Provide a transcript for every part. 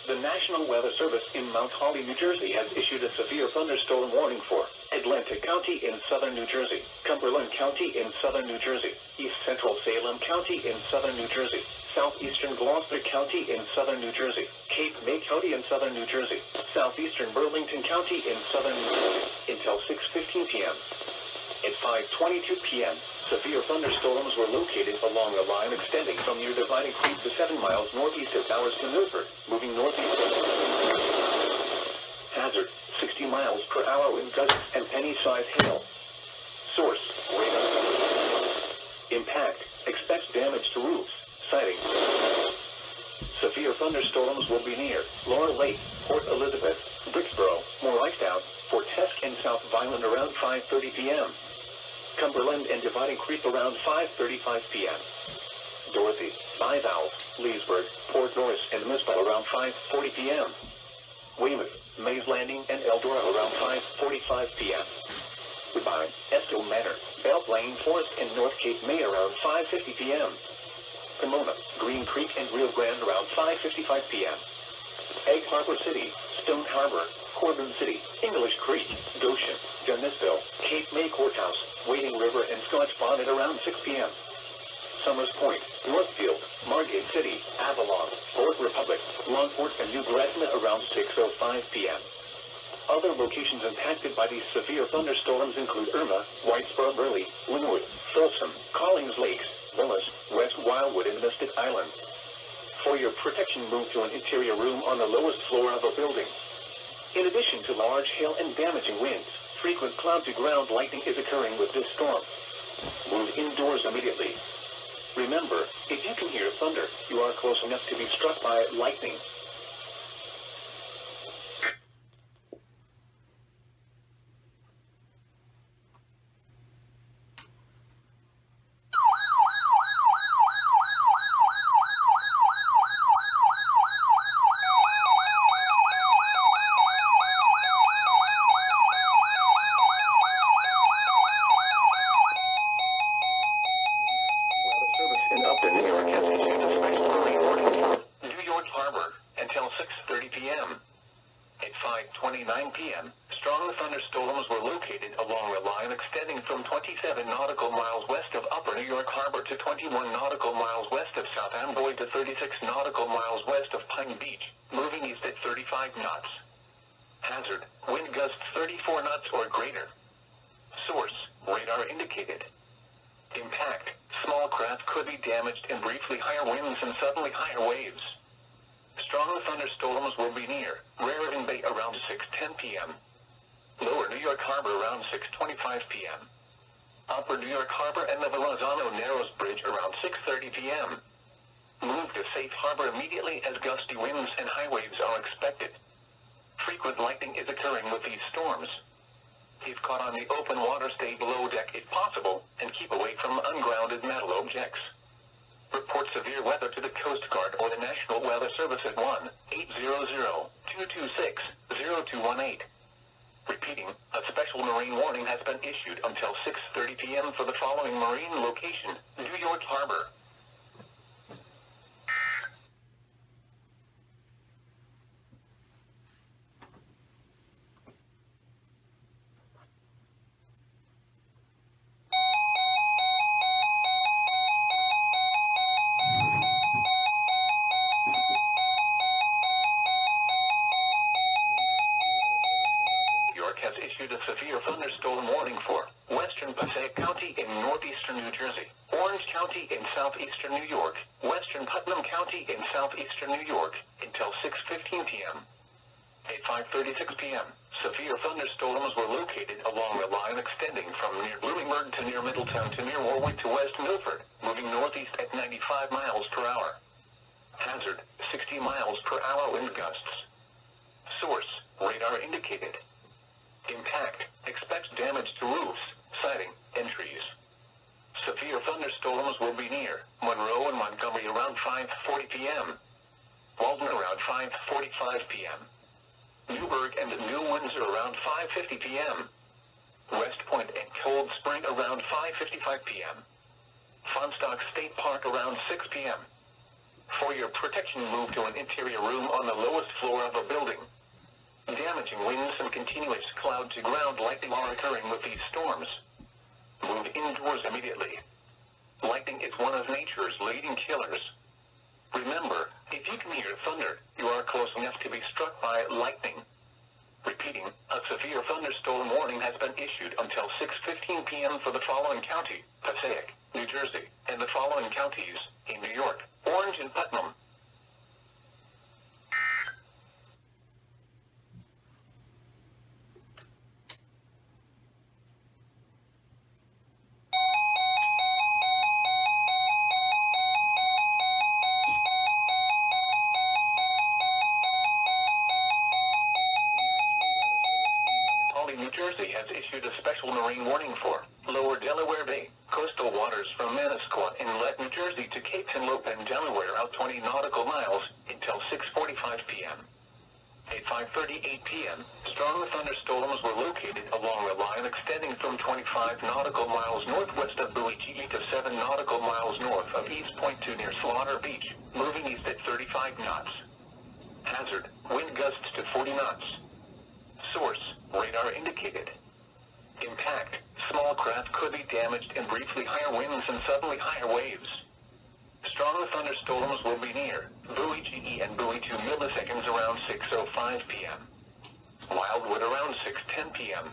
The National Weather Service in Mount Holly, New Jersey has issued a severe thunderstorm warning for Atlantic County in southern New Jersey, Cumberland County in southern New Jersey, East Central Salem County in southern New Jersey, southeastern Gloucester County in southern New Jersey, Cape May County in southern New Jersey, southeastern Burlington County in southern New Jersey, until 6:15 p.m. At 5:22 p.m., severe thunderstorms were located along a line extending from near Dividing Creek to 7 miles northeast of Bowers to Milford, moving northeast. Hazard, 60 miles per hour wind gusts and penny-sized hail. Source, radar. Impact, expect damage to roofs, siding. Severe thunderstorms will be near Laurel Lake, Port Elizabeth, Bricksboro, Morristown, Fort Esk and South Vineland around 5:30 p.m. Cumberland and Dividing Creek around 5:35 p.m. Dorothy, Five Owls, Leesburg, Port Norris and Misbah around 5:40 p.m. Weymouth, Mays Landing and Eldora around 5:45 p.m. Woodbine, Estill Manor, Belle Plaine Forest and North Cape May around 5:50 p.m. Pomona, Green Creek and Rio Grande around 5:55 p.m. Egg Harbor City, Stone Harbor, Corbin City, English Creek, Goshen, Dennisville, Cape May Courthouse, Wading River and Scotch Bonnet around 6 p.m. Summers Point, Northfield, Margate City, Avalon, Port Republic, Longport and New Grantham around 6:05 p.m. Other locations impacted by these severe thunderstorms include Irma, Whitesboro, Burley, Linwood, Folsom, Collings Lakes, Willis, West Wildwood and Mystic Island. For your protection, move to an interior room on the lowest floor of a building. In addition to large hail and damaging winds, frequent cloud-to-ground lightning is occurring with this storm. Move indoors immediately. Remember, if you can hear thunder, you are close enough to be struck by lightning. In Upton, New York, has issued a special marine warning for New York Harbor until 6:30 p.m. At 5:29 p.m., strong thunderstorms were located along a line extending from 27 nautical miles west of Upper New York Harbor to 21 nautical miles west of South Amboy to 36 nautical miles west of Pine Beach, moving east at 35 knots. Hazard, wind gusts 34 knots or greater. Source, radar indicated. Impact, small craft could be damaged and briefly higher winds and suddenly higher waves. Strong thunderstorms will be near Raritan Bay around 6:10 p.m. Lower New York Harbor around 6:25 p.m. Upper New York Harbor and the Verrazano Narrows Bridge around 6:30 p.m. Move to safe harbor immediately as gusty winds and high waves are expected. Frequent lightning is occurring with these storms. If caught on the open water, stay below deck if possible, and keep away from ungrounded metal objects. Report severe weather to the Coast Guard or the National Weather Service at 1-800-226-0218. Repeating, a special marine warning has been issued until 6:30 p.m. for the following marine location, New York Harbor. Has issued a severe thunderstorm warning for western Passaic County in northeastern New Jersey, Orange County in southeastern New York, western Putnam County in southeastern New York, until 6:15 p.m. At 5:36 p.m., severe thunderstorms were located along a line extending from near Bloomingburg to near Middletown to near Warwick to West Milford, moving northeast at 95 miles per hour. Hazard, 60 miles per hour wind gusts. Source, radar indicated. Impact, expect damage to roofs, siding, and trees. Severe thunderstorms will be near Monroe and Montgomery around 5:40 p.m. Walden around 5:45 p.m. Newburgh and New Windsor around 5:50 p.m. West Point and Cold Spring around 5:55 p.m. Fonstock State Park around 6 p.m. For your protection, move to an interior room on the lowest floor of a building. Damaging winds and continuous cloud-to-ground lightning are occurring with these storms. Move indoors immediately. Lightning is one of nature's leading killers. Remember, if you can hear thunder, you are close enough to be struck by lightning. Repeating, a severe thunderstorm warning has been issued until 6:15 p.m. for the following county: Passaic, New Jersey, and the following counties in New York: Orange and Putnam. New Jersey has issued a special marine warning for Lower Delaware Bay, coastal waters from Manasquan Inlet, New Jersey to Cape Henlopen, Delaware, out 20 nautical miles until 6:45 p.m. At 5:38 p.m., strong thunderstorms were located along the line extending from 25 nautical miles northwest of Buoy GE to 7 nautical miles north of East Point 2 near Slaughter Beach, moving east at 35 knots. Hazard, wind gusts to 40 knots. Source, radar indicated. Impact, small craft could be damaged and briefly higher winds and suddenly higher waves. Strong thunderstorms will be near Buoy GE and Buoy 2 milliseconds around 6:05 p.m. Wildwood around 6:10 p.m.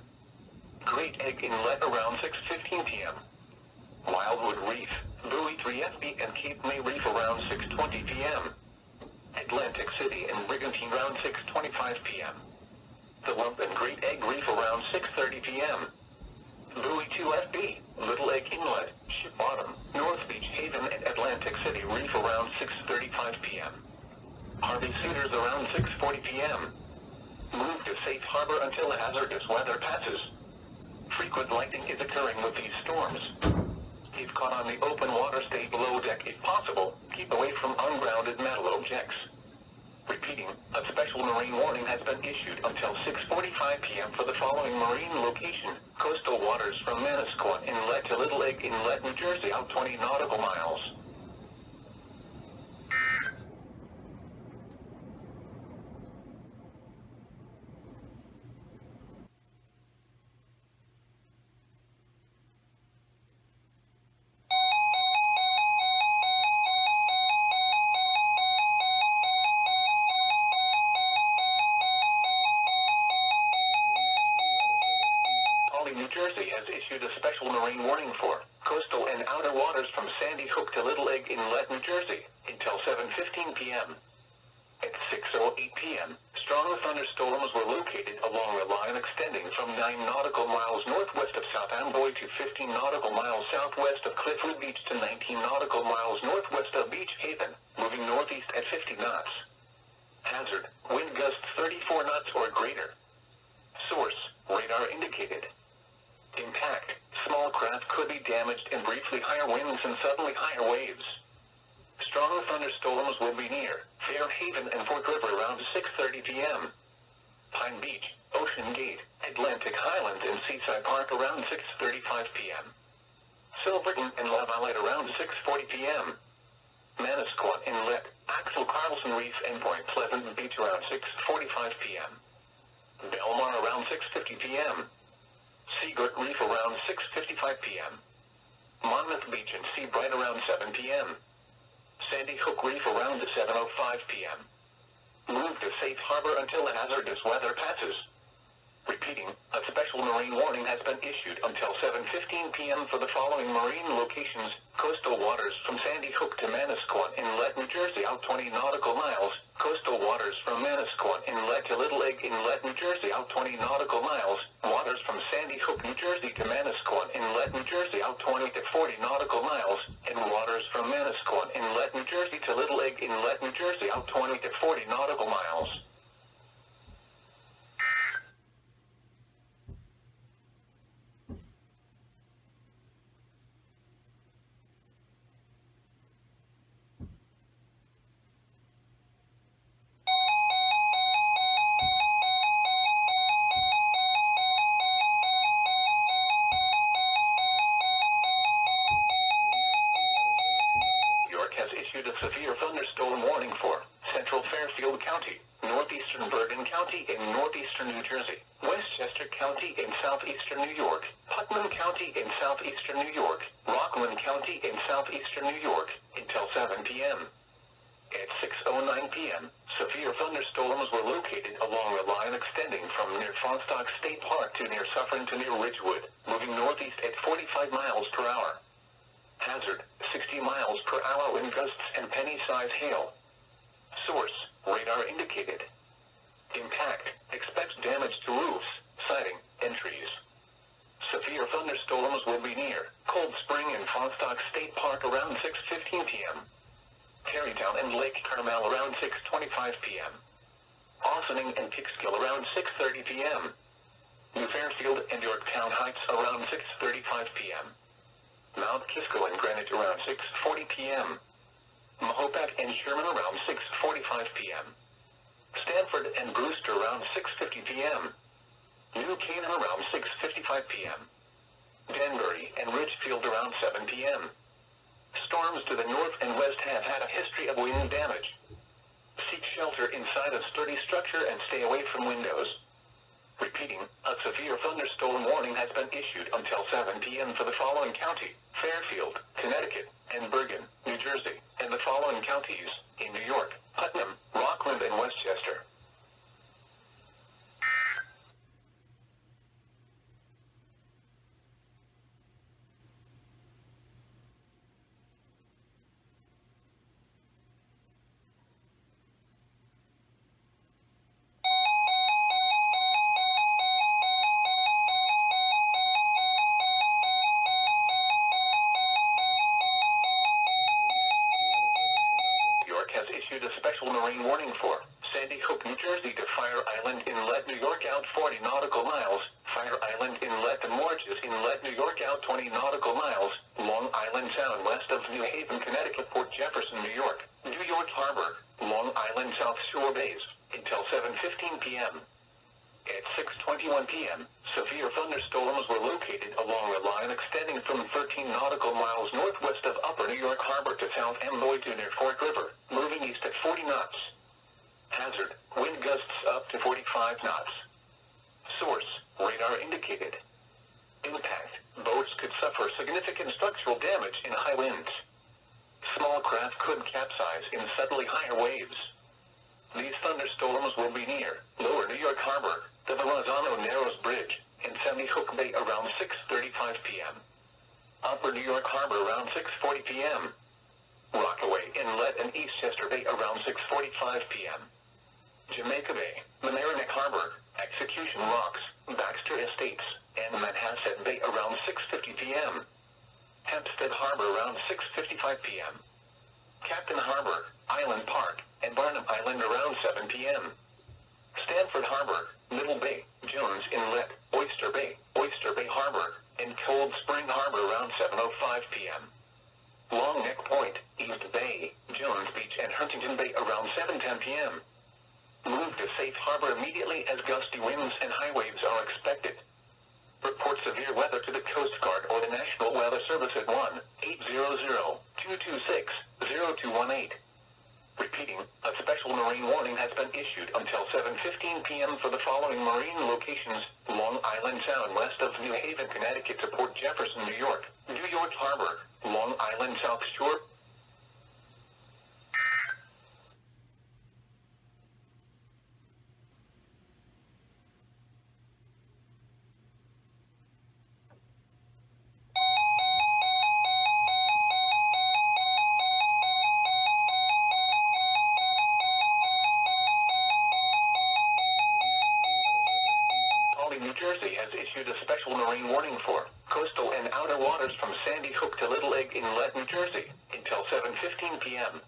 Great Egg Inlet around 6:15 p.m. Wildwood Reef, Buoy 3 FB and Cape May Reef around 6:20 p.m. Atlantic City and Brigantine around 6:25 p.m. The Lump and Great Egg Reef around 6:30 p.m. Buoy 2 FB, Little Egg Inlet, Ship Bottom, North Beach Haven and Atlantic City Reef around 6:35 p.m. Harvey Cedars around 6:40 p.m. Move to safe harbor until the hazardous weather passes. Frequent lightning is occurring with these storms. If caught on the open water, stay below deck if possible. Keep away from ungrounded metal objects. Repeating, a special marine warning has been issued until 6:45 p.m. for the following marine location: coastal waters from Manasquan Inlet to Little Egg Inlet, New Jersey, out 20 nautical miles. New Jersey has issued a special marine warning for coastal and outer waters from Sandy Hook to Little Egg Inlet, New Jersey, until 7:15 p.m. At 6:08 p.m., strong thunderstorms were located along the line extending from 9 nautical miles northwest of South Amboy to 15 nautical miles southwest of Cliffwood Beach to 19 nautical miles northwest of Beach Haven, moving northeast at 50 knots. Hazard, wind gusts 34 knots or greater. Source, radar indicated. Impact, small craft could be damaged and briefly higher winds and suddenly higher waves. Strong thunderstorms will be near Fairhaven and Fort River around 6:30 p.m. Pine Beach, Ocean Gate, Atlantic Highlands and Seaside Park around 6:35 p.m. Silverton and La Valette around 6:40 p.m. Manasquan Inlet, Axel Carlson Reef and Point Pleasant Beach around 6:45 p.m. Belmar around 6:50 p.m. Seagirt Reef around 6:55 p.m. Monmouth Beach and Seabright around 7 p.m. Sandy Hook Reef around 7:05 p.m. Move to safe harbor until the hazardous weather passes. Repeating, a special marine warning has been issued until 7:15 p.m. for the following marine locations: coastal waters from Sandy Hook to Manasquan Inlet, New Jersey, out 20 nautical miles; coastal waters from Manasquan Inlet to Little Egg Inlet, New Jersey, out 20 nautical miles; waters from Sandy Hook, New Jersey to Manasquan Inlet, New Jersey, out 20 to 40 nautical miles; and waters from Manasquan Inlet, New Jersey to Little Egg Inlet, New Jersey, out 20 to 40 nautical miles. issued a severe thunderstorm warning for central Fairfield County, northeastern Bergen County in northeastern New Jersey, Westchester County in southeastern New York, Putnam County in southeastern New York, Rockland County in southeastern New York, until 7 p.m. At 6:09 p.m., severe thunderstorms were located along a line extending from near Fonsstock State Park to near Suffern to near Ridgewood, moving northeast at 45 miles per hour. Hazard, 60 miles per hour wind gusts and penny-size hail. Source, radar indicated. Impact, expects damage to roofs, siding, and trees. Severe thunderstorms will be near Cold Spring and Fonsstock State Park around 6:15 p.m. Tarrytown and Lake Carmel around 6:25 p.m. Ossining and Peekskill around 6:30 p.m. New Fairfield and Yorktown Heights around 6:35 p.m. Mount Kisco and Greenwich around 6:40 p.m. Mahopac and Sherman around 6:45 p.m. Stanford and Brewster around 6:50 p.m. New Canaan around 6:55 p.m. Danbury and Ridgefield around 7 p.m. Storms to the north and west have had a history of wind damage. Seek shelter inside a sturdy structure and stay away from windows. Repeating, a severe thunderstorm warning has been issued until 7 p.m. for the following county: Fairfield, Connecticut, and Bergen, New Jersey, and the following counties in New York: Putnam, Rockland, and Westchester. A special marine warning for Sandy Hook, New Jersey to Fire Island Inlet, New York out 40 nautical miles, Fire Island Inlet to Morges Inlet, New York out 20 nautical miles, Long Island Sound west of New Haven, Connecticut, Port Jefferson, New York, New York Harbor, Long Island South Shore Bays, until 7:15 p.m. At 6:21 p.m., severe thunderstorms were located along a line extending from 13 nautical miles northwest of Upper New York Harbor to South Amboy to near Fork River, moving east at 40 knots. Hazard, wind gusts up to 45 knots. Source, radar indicated. Impact, boats could suffer significant structural damage in high winds. Small craft could capsize in suddenly higher waves. These thunderstorms will be near Lower New York Harbor, the Verrazano Narrows Bridge, and Sandy Hook Bay around 6:35 p.m. Upper New York Harbor around 6:40 p.m. Rockaway Inlet and Eastchester Bay around 6:45 p.m. Jamaica Bay, Mamaroneck Harbor, Execution Rocks, Baxter Estates, and Manhasset Bay around 6:50 p.m. Hempstead Harbor around 6:55 p.m. Captain Harbor, Island Park, and Barnum Island around 7 p.m. Stanford Harbor, Middle Bay, Jones Inlet, Oyster Bay Harbor, and Cold Spring Harbor around 7:05 p.m. Long Neck Point, East Bay, Jones Beach, and Huntington Bay around 7:10 p.m. Move to safe harbor immediately as gusty winds and high waves are expected. Report severe weather to the Coast Guard or the National Weather Service at 1-800-226-0218. Repeating, a special marine warning has been issued until 7:15 p.m. for the following marine locations: Long Island Sound west of New Haven, Connecticut to Port Jefferson, New York, New York Harbor, Long Island South Shore. New Jersey has issued a special marine warning for coastal and outer waters from Sandy Hook to Little Egg Inlet, New Jersey, until 7:15 p.m.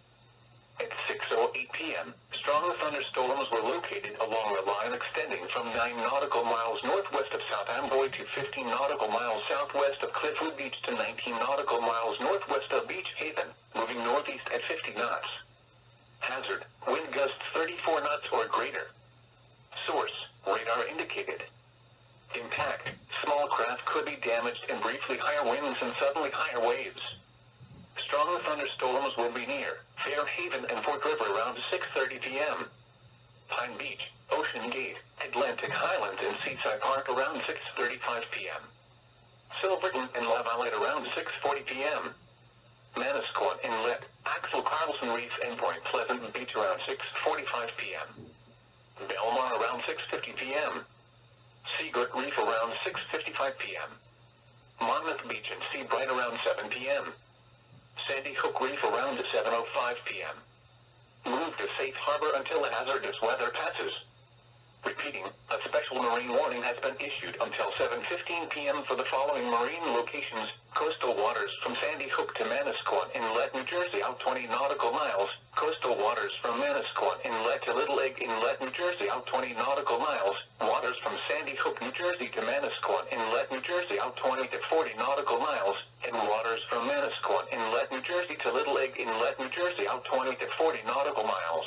At 6:08 p.m., strong thunderstorms were located along a line extending from 9 nautical miles northwest of South Amboy to 15 nautical miles southwest of Cliffwood Beach to 19 nautical miles northwest of Beach Haven, moving northeast at 50 knots. Hazard, wind gusts 34 knots or greater. Source, radar indicated. Impact, small craft could be damaged in briefly higher winds and suddenly higher waves. Strong thunderstorms will be near Fairhaven and Fort River around 6:30 p.m. Pine Beach, Ocean Gate, Atlantic Highlands and Seaside Park around 6:35 p.m. Silverton and La Valette around 6:40 p.m. Manasquan Inlet, Axel Carlson Reef and Point Pleasant Beach around 6:45 p.m. Belmar around 6:50 p.m. Seagirt Reef around 6:55 p.m. Monmouth Beach and Seabright around 7 p.m. Sandy Hook Reef around 7:05 p.m. Move to safe harbor until the hazardous weather passes. Repeating, a special marine warning has been issued until 7:15 p.m. for the following marine locations: coastal waters from Sandy Hook to Manasquan Inlet, New Jersey, out 20 nautical miles. Coastal waters from Manasquan Inlet to Little Egg Inlet, New Jersey, out 20 nautical miles. Waters from Sandy Hook, New Jersey to Manasquan Inlet, New Jersey, out 20 to 40 nautical miles. And waters from Manasquan Inlet, New Jersey to Little Egg Inlet, New Jersey, out 20 to 40 nautical miles.